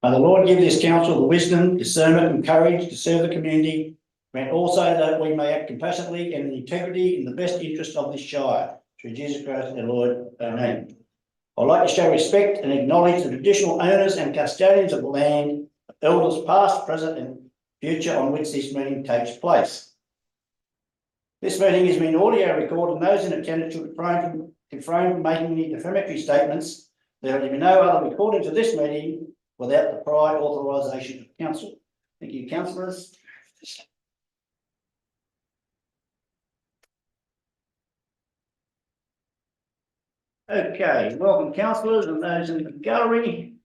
May the Lord give this council the wisdom, discernment, and courage to serve the community, and also that we may act compassionately and in integrity in the best interest of this Shire. Through Jesus Christ our Lord. Amen. I'd like to show respect and acknowledge the traditional owners and custodians of the land, elders past, present, and future on which this meeting takes place. This meeting has been audio recorded, and those in attendance should refrain from making any defamatory statements. There will be no other recordings of this meeting without the prior authorisation of council. Thank you, councillors. Okay, welcome councillors and those in the gallery.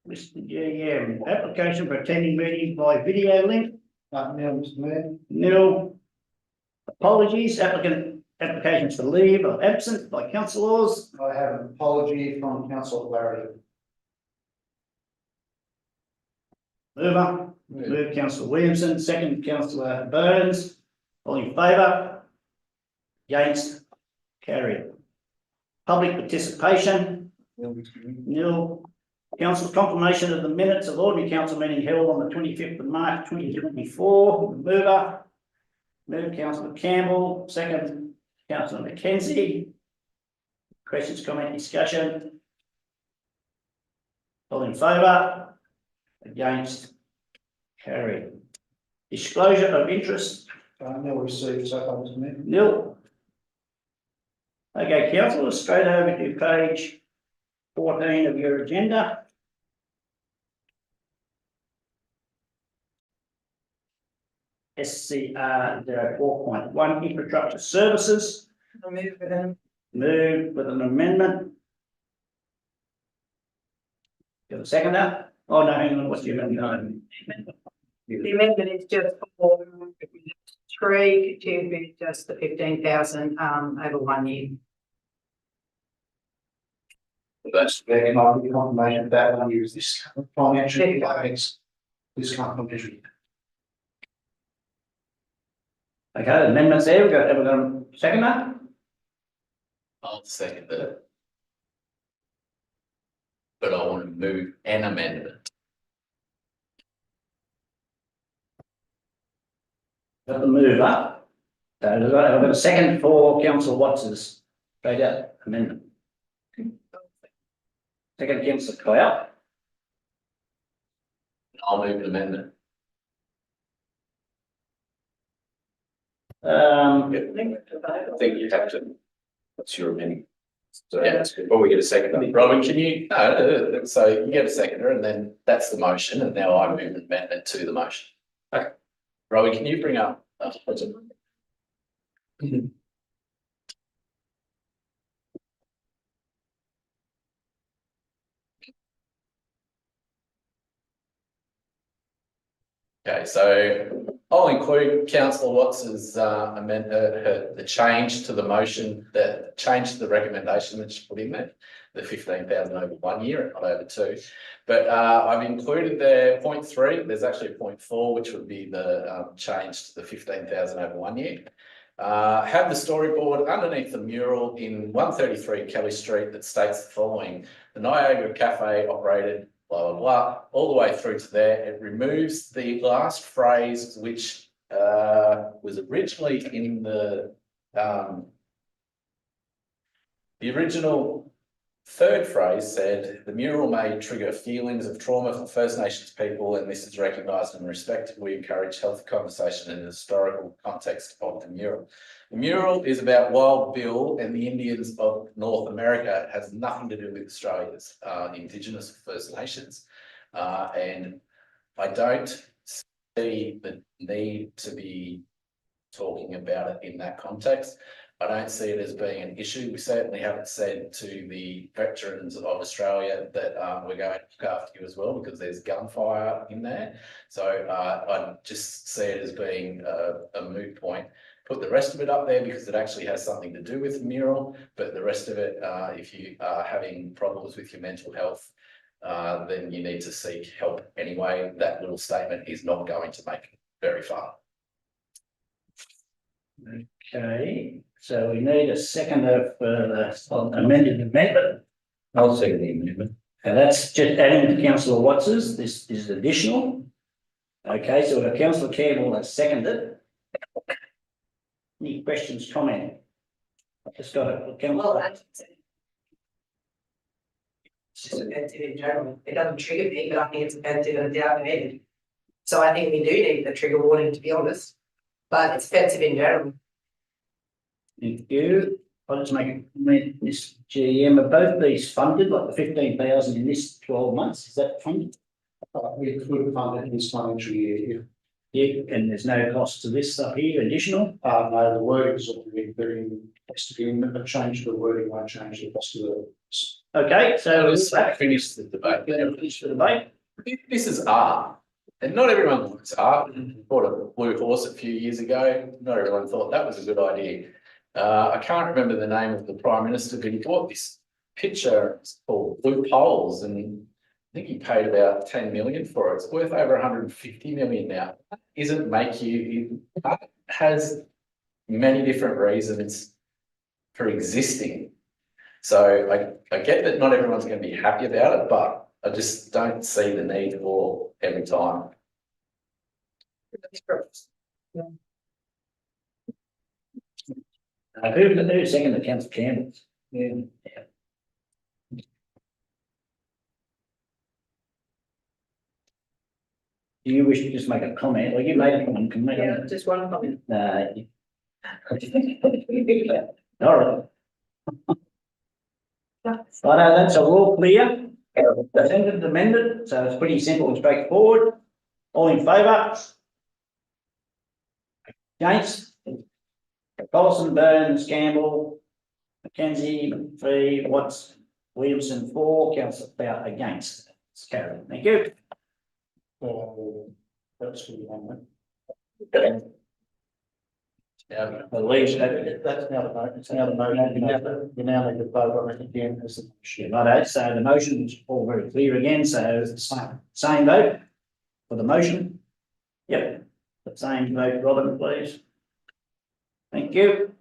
Mr. Application for attending meetings by video link. Neil, Mr. Mayor. Nil. Apologies, applications for leave of absence by councillors. I have an apology from Councillor Larry. Mover. Move Councillor Williamson, second Councillor Burns. All in favour? Against? Carried. Public participation. Nil. Council's confirmation of the minutes of ordinary council meeting held on the 25th of March 2024. Mover. Move Councillor Campbell, second Councillor McKenzie. Questions, comment, discussion? All in favour? Against? Carried. Disclosure of interest. Neil received so far, Mr. Mayor. Nil. Okay, councillors, straight over to page 14 of your agenda. SCR 04.1 infrastructure services. Move with an amendment. You have a seconder? Oh, no, hang on, what's the amendment? The amendment is just for tree to just the 15,000 over 1 year. That's very much the confirmation that one use this financial year. This financial year. Okay, the amendments there, have we got a seconder? I'll second that. But I want to move an amendment. Got the move up. So I've got a second for Councillor Watts's straight out amendment. Second, Councillor Clout. I'll move an amendment. Um, I think you have to, what's your opinion? So Yeah. before we get a second, Robin, can you, so you get a seconder and then that's the motion and now I move an amendment to the motion. Okay. Robin, can you bring up? Okay, so I'll include Councillor Watts's the change to the motion, the change to the recommendation that she put in there, the 15,000 over 1 year and not over 2. But I've included there point 3. There's actually a point 4, which would be the change to the 15,000 over 1 year. Have the storyboard underneath the mural in 133 Kelly Street that states the following: the Niagara Cafe operated blah, blah, blah, all the way through to there. It removes the last phrase, which was originally in the original third phrase said, the mural may trigger feelings of trauma for First Nations people, and this is recognised and respected. We encourage healthy conversation in the historical context of the mural. The mural is about Wild Bill and the Indians of North America. It has nothing to do with Australia's Indigenous First Nations. And I don't see the need to be talking about it in that context. I don't see it as being an issue. We certainly haven't said to the veterans of Australia that we're going to look after you as well, because there's gunfire in there. So I just see it as being a moot point. Put the rest of it up there because it actually has something to do with the mural, but the rest of it, if you are having problems with your mental health, then you need to seek help anyway. That little statement is not going to make it very far. okay, so we need a seconder for the amended amendment. I'll second the amendment. And that's just adding to councillor Watts's, this is additional. Okay, so we have councillor Campbell has seconded. Any questions, comment? I've just got it, Well, councillor. it's just offensive in general. It doesn't trigger me, but I think it's offensive and it's outdated. So I think we do need the trigger warning, to be honest. But it's offensive in general. Thank you. I'll just make a comment, Miss GM, are both these funded, like the 15,000 in this 12 months, is that funded? We could fund it this financial year. Yeah, and there's no cost to this up here, additional? No, the wording is already very, has to be, a change to the wording won't change the cost of the. Okay, so Let's finish the debate. finish the debate. This is art, and not everyone likes art. Bought a blue horse a few years ago. Not everyone thought that was a good idea. I can't remember the name of the Prime Minister, but he bought this picture, it's called Blue Poles, and I think he paid about 10 million for it. It's worth over 150 million now. That isn't make you, it has many different reasons for existing. So I get that not everyone's going to be happy about it, but I just don't see the need for every time. Who seconded councillor Campbell? Yeah. Do you wish to just make a comment? Well, you made a comment, can make Yeah, a. just one comment. All right. I know that's all clear. Seconded, amended, so it's pretty simple and straightforward. All in favour? Against? Collison, Burns, Campbell, Mackenzie, McPhee, Watts, Williamson, 4, councillor Bowyer against. It's carried. Thank you. That's for the amendment. The leaves, That's now the vote, it's now the motion, we now need to vote on it again as the motion. righto, so the motion is all very clear again, so it's the same vote for the motion. Yep, the same vote, Robin, please. Thank you.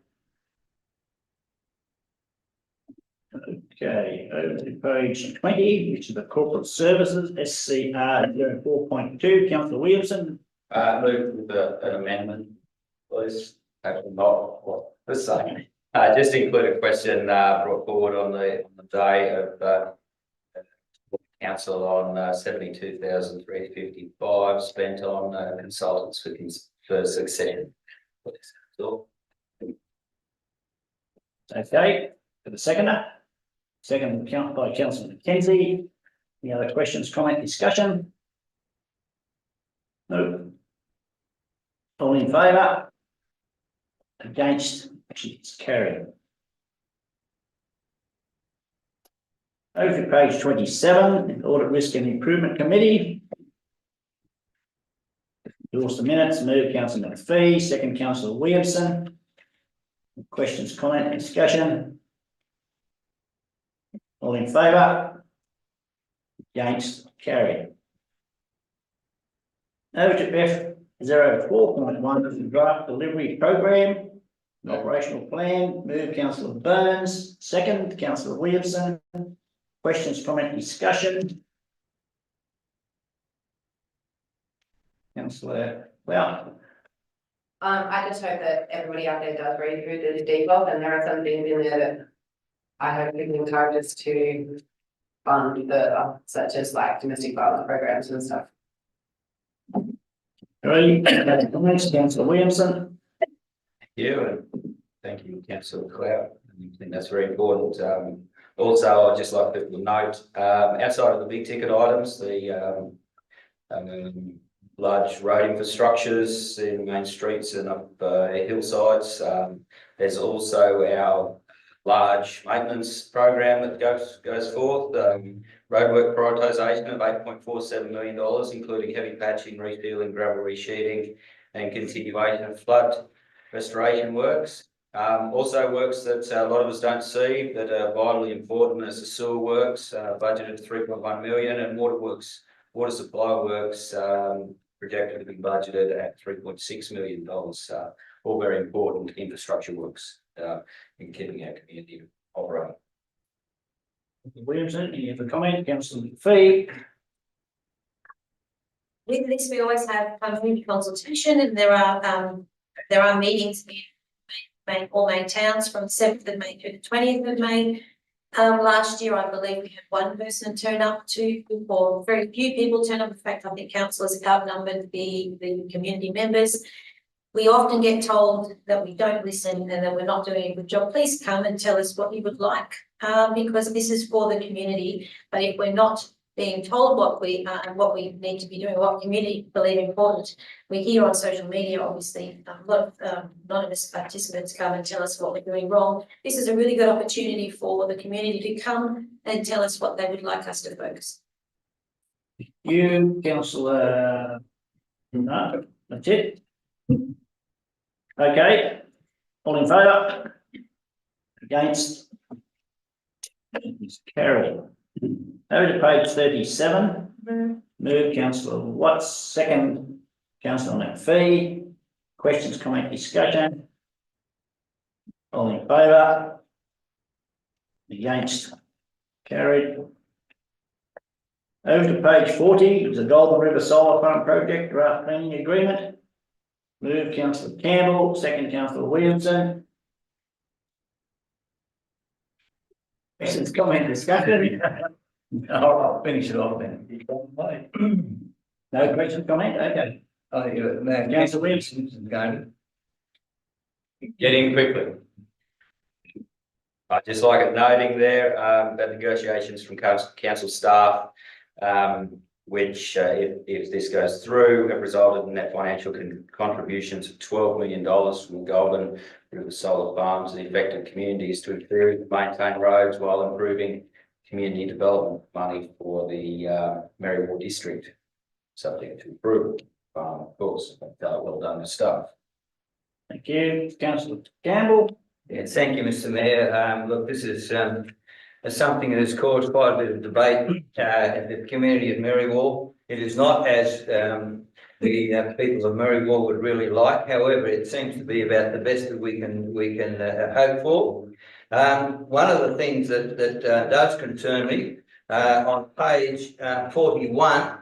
Okay, over to page 20, which is the corporate services, SCR 04.2, councillor Williamson. Move with an amendment, please. Actually, not what the same. Just include a question brought forward on the day of council on 72,355 spent on consultants for succession. So, Okay, for the seconder. Second count by councillor Mackenzie. Any other questions, comment, discussion? No. All in favour? Against? Actually, it's carried. Over to page 27, Audit Risk and Improvement Committee. Endorse the minutes, move councillor McPhee, second councillor Williamson. Questions, comment, discussion? All in favour? Against? Carried. Over to F04.1, the draft delivery program, operational plan, move councillor Burns, second councillor Williamson. Questions, comment, discussion? Councillor, well, I just hope that everybody out there does read through the default, and there are some things in there that I hope people encourage us to fund further, such as like domestic violence programs and stuff. three, comments, councillor Williamson. Thank you, Councillor Cloud. I think that's very important. Also, I'd just like people to note, outside of the big ticket items, the large road infrastructures in main streets and up hillsides. There's also our large maintenance program that goes forth. Roadwork prioritisation of $8.47 million, including heavy patching, resealing, gravel resheeting, and continuation of flood restoration works. Also works that a lot of us don't see that are vitally important as the sewer works, budgeted 3.1 million, and water supply works projected to be budgeted at $3.6 million. All very important infrastructure works in keeping our community operating. Williamson, any other comment? Councillor McPhee? With this, we always have community consultation and there are meetings in all main towns from the 7th of May through the 20th of May. Last year, I believe we had one person turn up or very few people turn up. In fact, I think councillors outnumbered the community members. We often get told that we don't listen and that we're not doing a good job. Please come and tell us what you would like, because this is for the community. But if we're not being told what we need to be doing, what community believe important, we hear on social media, obviously, a lot of anonymous participants come and tell us what we're doing wrong. This is a really good opportunity for the community to come and tell us what they would like us to focus. You, councillor, no, that's it. Okay, all in favour? Against? It's carried. Over to page 37. Move councillor Watts, second councillor McPhee. Questions, comment, discussion? All in favour? Against? Carried. Over to page 40, the Golden River Solar Farm Project Draft Planning Agreement. Move councillor Campbell, second councillor Williamson. Questions, comment, discussion? I'll finish it off then. No questions, comment? Okay. Councillor Williamson is going. Get in quickly. I'd just like it noting there that negotiations from council staff, which if this goes through, have resulted in net financial contributions of $12 million from Golden River Solar Farms and affected communities to improve and maintain roads while improving community development money for the Marywall district, subject to approval, of course. But, well done to staff. Thank you, councillor Campbell. Yes, thank you, Mr. Mayor. Look, this is something that has caused quite a bit of debate in the community of Marywall. It is not as the people of Marywall would really like. However, it seems to be about the best that we can hope for. One of the things that does concern me on page 41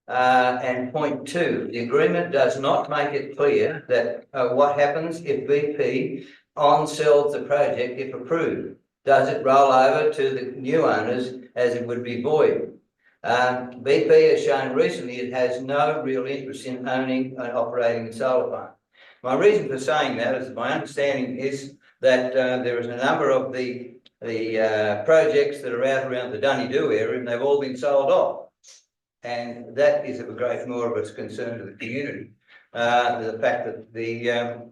and point 2, the agreement does not make it clear that what happens if BP on-sells the project if approved. Does it roll over to the new owners as it would be void? BP has shown recently it has no real interest in owning and operating a solar farm. My reason for saying that is my understanding is that there is a number of the projects that are out around the Dunedoo area and they've all been sold off. And that is of a great more of a concern to the community. The fact that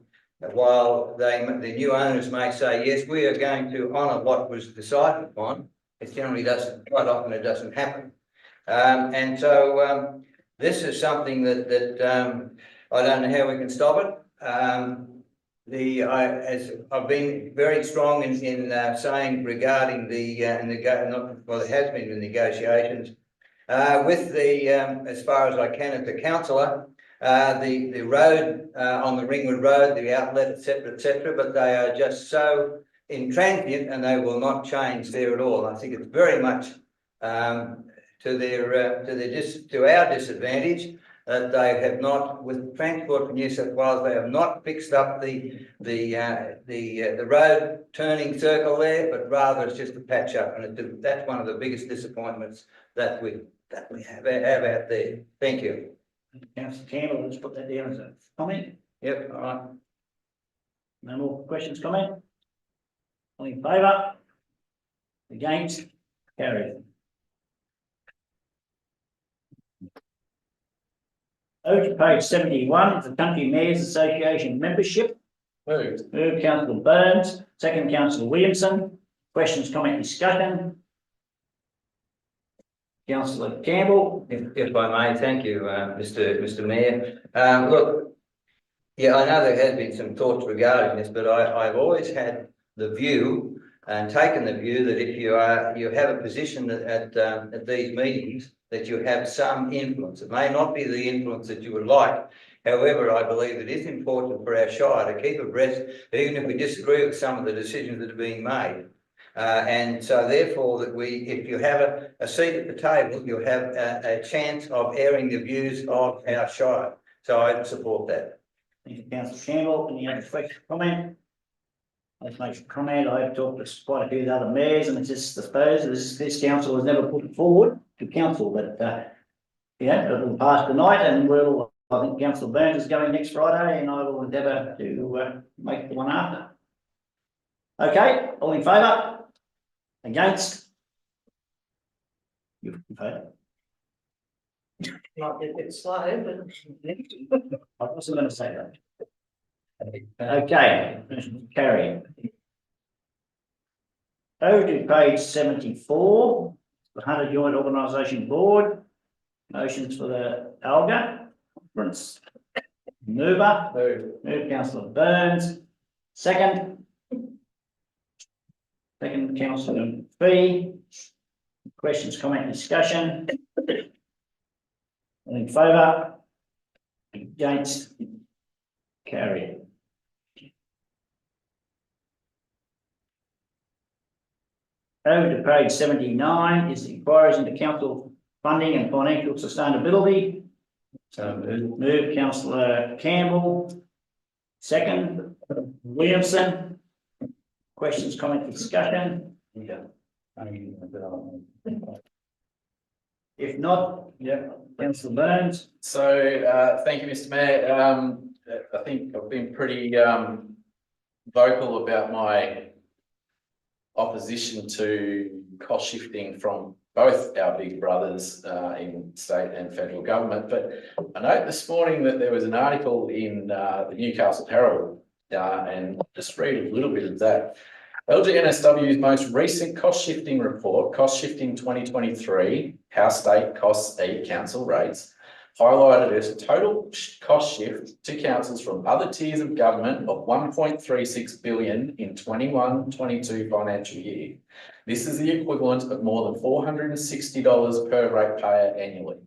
while the new owners may say, yes, we are going to honour what was decided upon, it generally doesn't, quite often it doesn't happen. And so this is something that I don't know how we can stop it. As I've been very strong in saying regarding well, it has been the negotiations with as far as I can as a councillor, the road on the Ringwood Road, the outlet, etc., but they are just so intransient and they will not change there at all. I think it's very much to our disadvantage that they have not, with Transport for New South Wales, they have not fixed up the road turning circle there, but rather it's just a patch up, and that's one of the biggest disappointments that we have out there. Thank you. Councillor Campbell, let's put that down as a comment. Yep. All right. No more questions, comment? All in favour? Against? Carried. Over to page 71 is the Country Mayors Association membership. Moved. Move councillor Burns, second councillor Williamson. Questions, comment, discussion? Councillor Campbell. If I may, thank you, Mr. Mayor. Look, yeah, I know there has been some thoughts regarding this, but I've always had the view and taken the view that if you have a position at these meetings, that you have some influence. It may not be the influence that you would like. However, I believe it is important for our shire to keep abreast, even if we disagree with some of the decisions that are being made. And so therefore that if you have a seat at the table, you have a chance of airing the views of our shire. So I support that. Thank you, councillor Campbell. Any other question, comment? Let's make a comment. I have talked to quite a few of the other mayors, and it's just, I suppose, this council has never put it forward to council, but, yeah, it'll pass tonight, and I think councillor Burns is going next Friday, and I will endeavour to, make the one after. Okay, all in favour? Against? You in favour? Might be a bit slow, but. I wasn't going to say that. Okay, carry. Over to page 74, the Hunter Joint Organisation Board, motions for the ALGA conference. Move councillor Burns, second. Second, councillor Fee. Questions, comment, discussion? All in favour? Against? Carry. Over to page 79 is the inquiries into council funding and financial sustainability. So move councillor Campbell. Second, Williamson. Questions, comment, discussion? Yeah. If not, yeah, councillor Burns. So, thank you, Mr. Mayor. I think I've been pretty vocal about my opposition to cost shifting from both our big brothers in state and federal government. But I note this morning that there was an article in the Newcastle Herald, and I'll just read a little bit of that. LGNSW's most recent cost shifting report, Cost Shifting 2023, How State Costs Eat Council Rates, highlighted as a total cost shift to councils from other tiers of government of 1.36 billion in 21-22 financial year. This is the equivalent of more than $460 per ratepayer annually.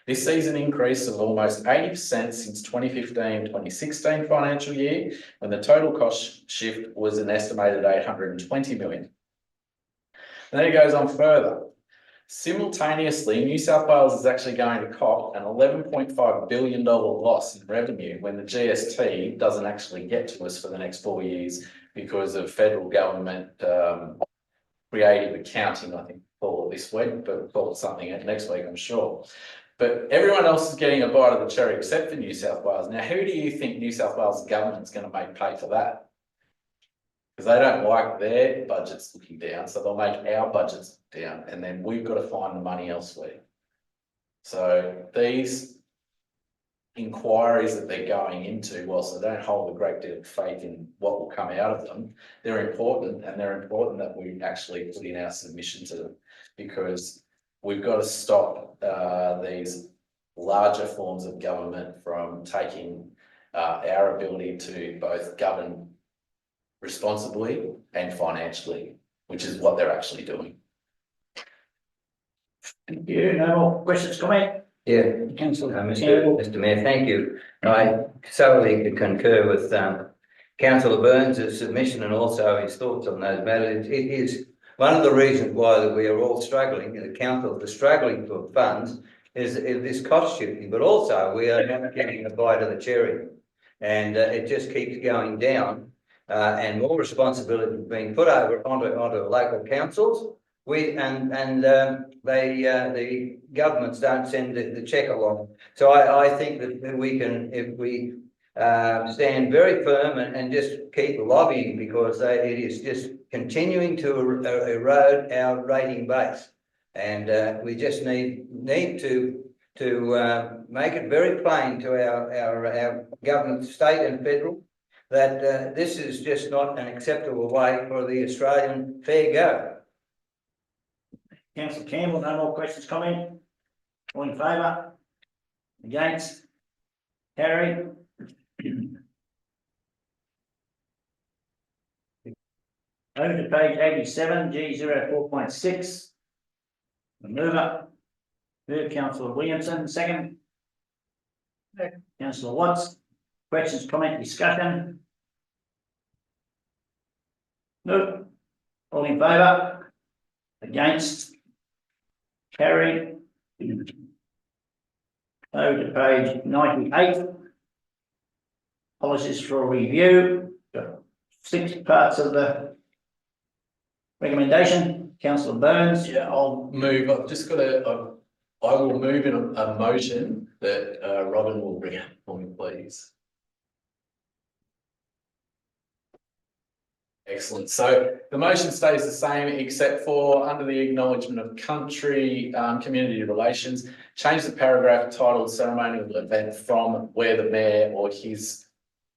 This sees an increase of almost 80% since 2015-2016 financial year, when the total cost shift was an estimated 820 million. And then it goes on further. Simultaneously, New South Wales is actually going to cop an $11.5 billion loss in revenue when the GST doesn't actually get to us for the next 4 years because of federal government creative accounting, I think we'll call it this week, but we'll call it something next week, I'm sure. But everyone else is getting a bite of the cherry except for New South Wales. Now, who do you think New South Wales government's going to make pay for that? Because they don't like their budgets looking down, so they'll make our budgets down, and then we've got to find the money elsewhere. So these inquiries that they're going into, whilst they don't hold a great deal of faith in what will come out of them, they're important, and they're important that we actually put in our submission to them, because we've got to stop these larger forms of government from taking our ability to both govern responsibly and financially, which is what they're actually doing. Thank you. No more questions, comment? Yeah. Councillor Mr. Mayor, thank you. I solely concur with councillor Burns' submission and also his thoughts on those matters. It is one of the reasons why that we are all struggling, and the council is struggling for funds, is this cost shifting, but also we are not getting a bite of the cherry, and it just keeps going down, and more responsibility being put over onto local councils. The governments don't send the check along. So I think that we can, if we stand very firm and just keep lobbying, because it is just continuing to erode our rating base, and we just need to make it very plain to our government, state and federal, that this is just not an acceptable way for the Australian fair go. Councillor Campbell, no more questions, comment? All in favour? Against? Carried. Over to page 87, G04.6. The mover. Move councillor Williamson, second. Second. Councillor Watts. Questions, comment, discussion? No. All in favour? Against? Carried. Over to page 98. Policies for review. Got 6 parts of the recommendation. Councillor Burns. Yeah, I'll move, I've just got I will move in a motion that Robin will bring up for me, please. Excellent. So the motion stays the same, except for under the acknowledgement of country, community relations, change the paragraph titled ceremonial event from where the mayor or his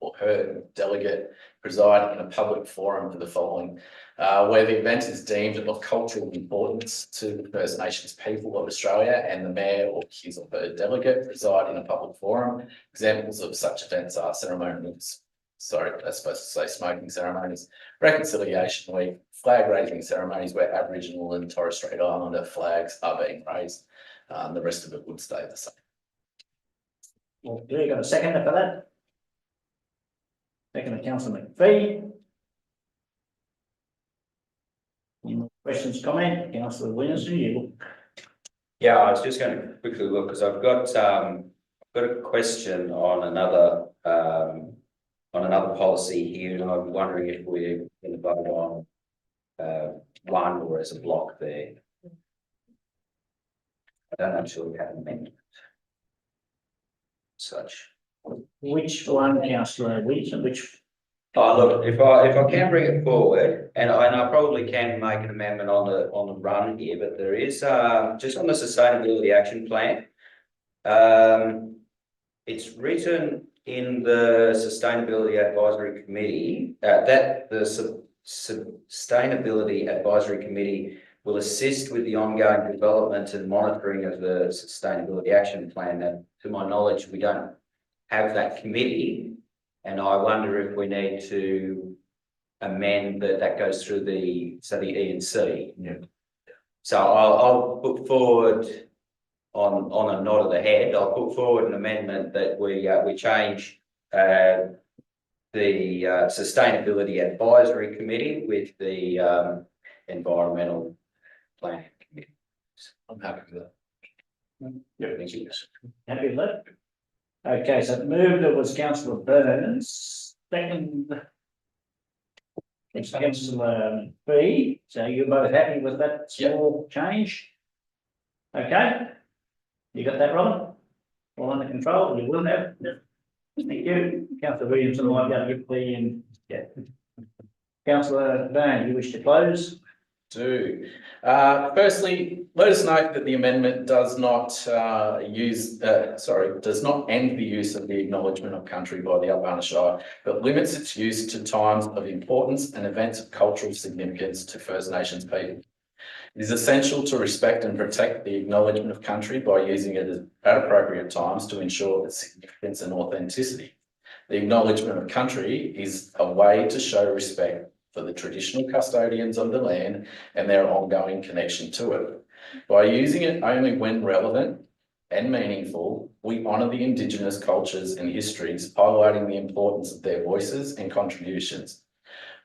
or her delegate preside in a public forum to the following. Where the event is deemed of cultural importance to the First Nations people of Australia and the mayor or his or her delegate preside in a public forum. Examples of such events are ceremonials. Sorry, that's supposed to say smoking ceremonies, reconciliation week, flag raising ceremonies where Aboriginal and Torres Strait Islander flags are being raised. The rest of it would stay the same. Well, do you got a seconder for that? Second, Councillor McPhee. Any more questions, comment? Councillor Williamson, you. Yeah, I was just going to quickly look because I've got a question on another policy here, and I'm wondering if we're going to vote on one or as a block there. I don't actually have an amendment. Such. Which one, Councillor Williamson, which? Oh, look, if I can bring it forward, and I probably can make an amendment on the run here, but there is just on the Sustainability Action Plan. It's written in the Sustainability Advisory Committee that the Sustainability Advisory Committee will assist with the ongoing development and monitoring of the Sustainability Action Plan. And to my knowledge, we don't have that committee, and I wonder if we need to amend that goes through the E&C. Yeah. So I'll put forward on a nod of the head. I'll put forward an amendment that we change the Sustainability Advisory Committee with the Environmental Planning Committee. I'm happy with that. Yeah, thank you. Happy with that? Okay, so moved, it was Councillor Burns, second. It's Councillor B, so you're both happy with that small change? Okay, you got that, Robin? All under control, you will have. Thank you, Councillor Williamson, I'll go give the, yeah. Councillor Burns, you wish to close? Firstly, let us note that the amendment does not does not end the use of the acknowledgement of country by the Albana Shire, but limits its use to times of importance and events of cultural significance to First Nations people. It is essential to respect and protect the acknowledgement of country by using it at appropriate times to ensure its significance and authenticity. The acknowledgement of country is a way to show respect for the traditional custodians of the land and their ongoing connection to it. By using it only when relevant and meaningful, we honour the Indigenous cultures and histories, highlighting the importance of their voices and contributions.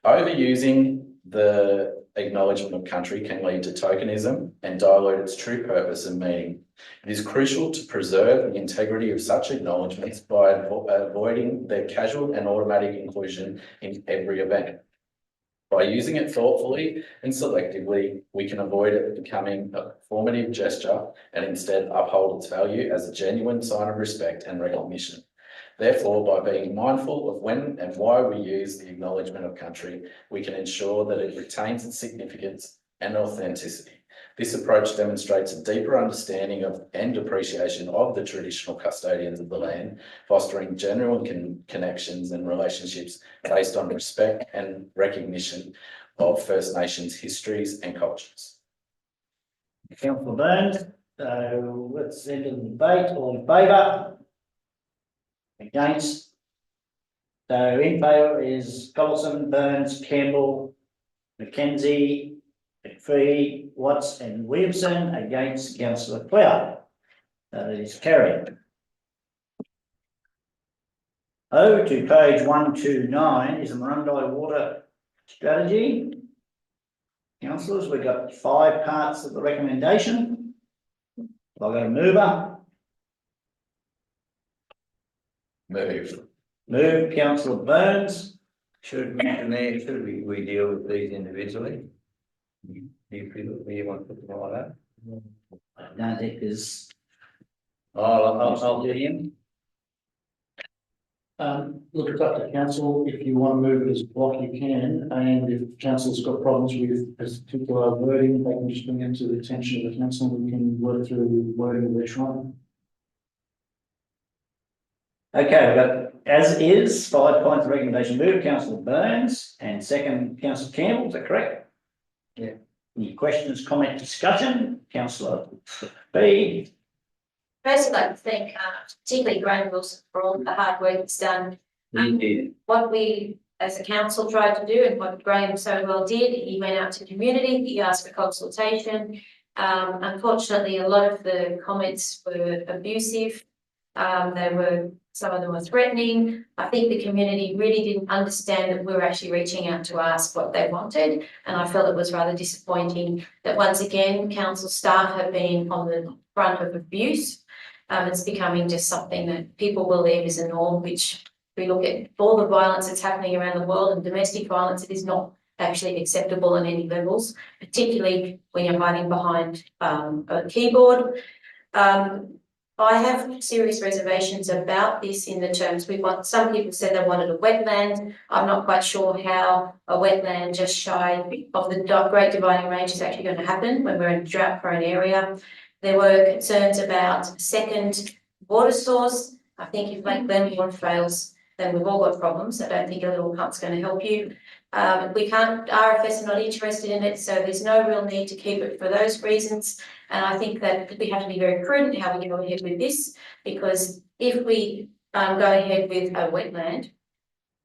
Overusing the acknowledgement of country can lead to tokenism and dilute its true purpose and meaning. It is crucial to preserve the integrity of such acknowledgements by avoiding their casual and automatic inclusion in every event. By using it thoughtfully and selectively, we can avoid it becoming a performative gesture and instead uphold its value as a genuine sign of respect and recognition. Therefore, by being mindful of when and why we use the acknowledgement of country, we can ensure that it retains its significance and authenticity. This approach demonstrates a deeper understanding of and appreciation of the traditional custodians of the land, fostering genuine connections and relationships based on respect and recognition of First Nations histories and cultures. Councillor Burns, so let's end the debate, all in favour? Against? So in favour is Collison, Burns, Campbell, McKenzie, McPhee, Watts and Williamson. Against Councillor Cloud. That is carried. To page 129 is the Murrumbidgee Water Strategy. Councillors, we've got 5 parts of the recommendation. I'll go mover. Move, councillor Burns. Should, Mr Mayor, should we deal with these individually? Do you feel that you want to put them like that? I don't think there's. I'll do him. Look, it's up to council. If you want to move it as a block, you can, and if council's got problems with this particular wording, they can just bring it to the attention of the council, and we can work through the wording of each one. Okay, we've got as is, 5 points of recommendation. Move, councillor Burns, and second, councillor Campbell, is that correct? Yeah. Any questions, comment, discussion? Councillor B. First, I'd like to thank particularly Graham Wilson for all the hard work that's done. What we as a council tried to do and what Graham so well did, he went out to the community, he asked for consultation. Unfortunately, a lot of the comments were abusive. Some of them were threatening. I think the community really didn't understand that we were actually reaching out to ask what they wanted. And I felt it was rather disappointing that once again, council staff have been on the front of abuse. It's becoming just something that people believe is a norm, which we look at all the violence that's happening around the world, and domestic violence, it is not actually acceptable on any levels, particularly when you're hiding behind a keyboard. I have serious reservations about this in the terms some people said they wanted a wetland. I'm not quite sure how a wetland just shy of the Great Dividing Range is actually going to happen when we're in a drought-prone area. There were concerns about a second water source. I think if Lake Glenmore fails, then we've all got problems. I don't think a little pump's going to help you. RFS are not interested in it, so there's no real need to keep it for those reasons. And I think that we have to be very prudent how we go ahead with this, because if we go ahead with a wetland,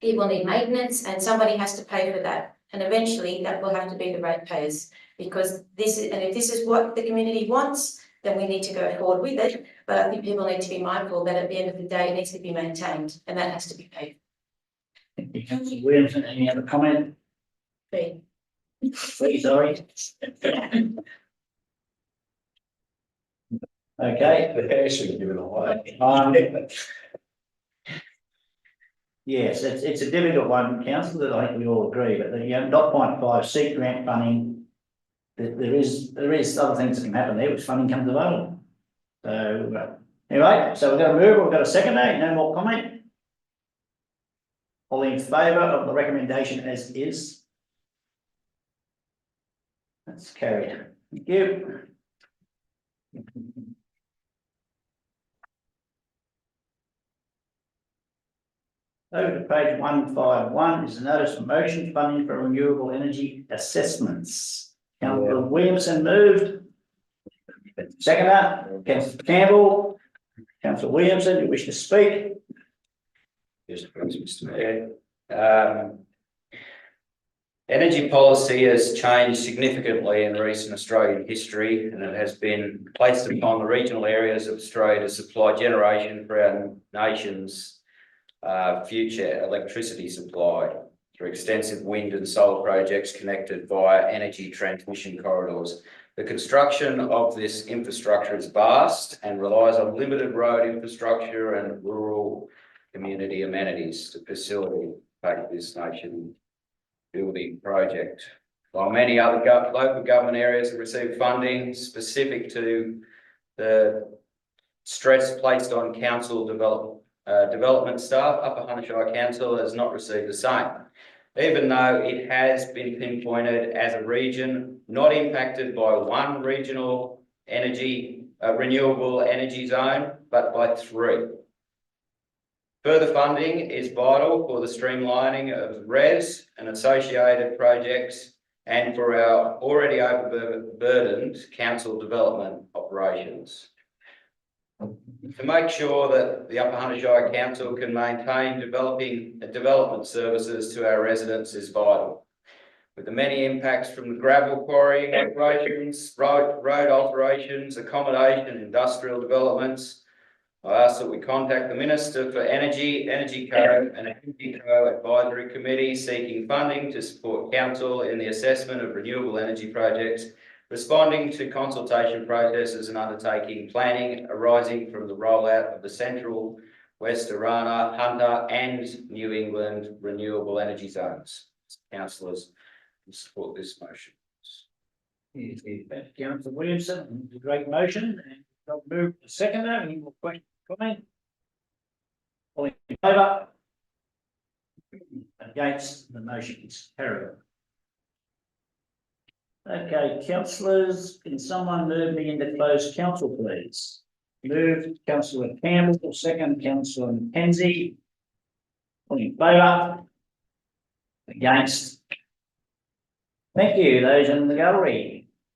it will need maintenance and somebody has to pay for that. And eventually that will have to be the ratepayers, because if this is what the community wants, then we need to go forward with it. But I think people need to be mindful that at the end of the day, it needs to be maintained and that has to be paid. Thank you, councillor Williamson. Any other comment? Fee. Please, sorry. Okay. The hair should give it away. Yes, it's a difficult one, councillor, that I think we all agree, but the 0.5 seat grant funding, there is other things that can happen there which funding comes available. So anyway, so we've got a mover, we've got a seconder, no more comment. All in favour of the recommendation as is? That's carried. Thank you. Over to page 151 is a notice of motion funding for renewable energy assessments. Councillor Williamson moved. Seconder, Councillor Campbell. Councillor Williamson, you wish to speak? Yes, please, Mr Mayor. Energy policy has changed significantly in recent Australian history, and it has been placed upon the regional areas of Australia to supply generation for our nation's future electricity supply through extensive wind and solar projects connected via energy transmission corridors. The construction of this infrastructure is vast and relies on limited road infrastructure and rural community amenities to facilitate this nation building project. While many other local government areas have received funding specific to the stress placed on council development staff, Upper Hunter Shire Council has not received the same, even though it has been pinpointed as a region not impacted by one regional renewable energy zone, but by 3. Further funding is vital for the streamlining of RES and associated projects and for our already overburdened council development operations. To make sure that the Upper Hunter Shire Council can maintain development services to our residents is vital. With the many impacts from the gravel quarrying operations, road operations, accommodation, industrial developments, I ask that we contact the Minister for Energy, Energy Co and Energy Co Advisory Committee seeking funding to support council in the assessment of renewable energy projects, responding to consultation processes and undertaking planning arising from the rollout of the Central, West Arana, Hunter and New England renewable energy zones. Councillors can support this motion. Thank you, Councillor Williamson, it's a great motion, and I'll move to second that, any more questions, comment? All in favour? Against, the motion is carried. Okay, councillors, can someone move me into closed council, please? Move councillor Campbell, second councillor Mackenzie. All in favour? Against? Thank you, those in the gallery.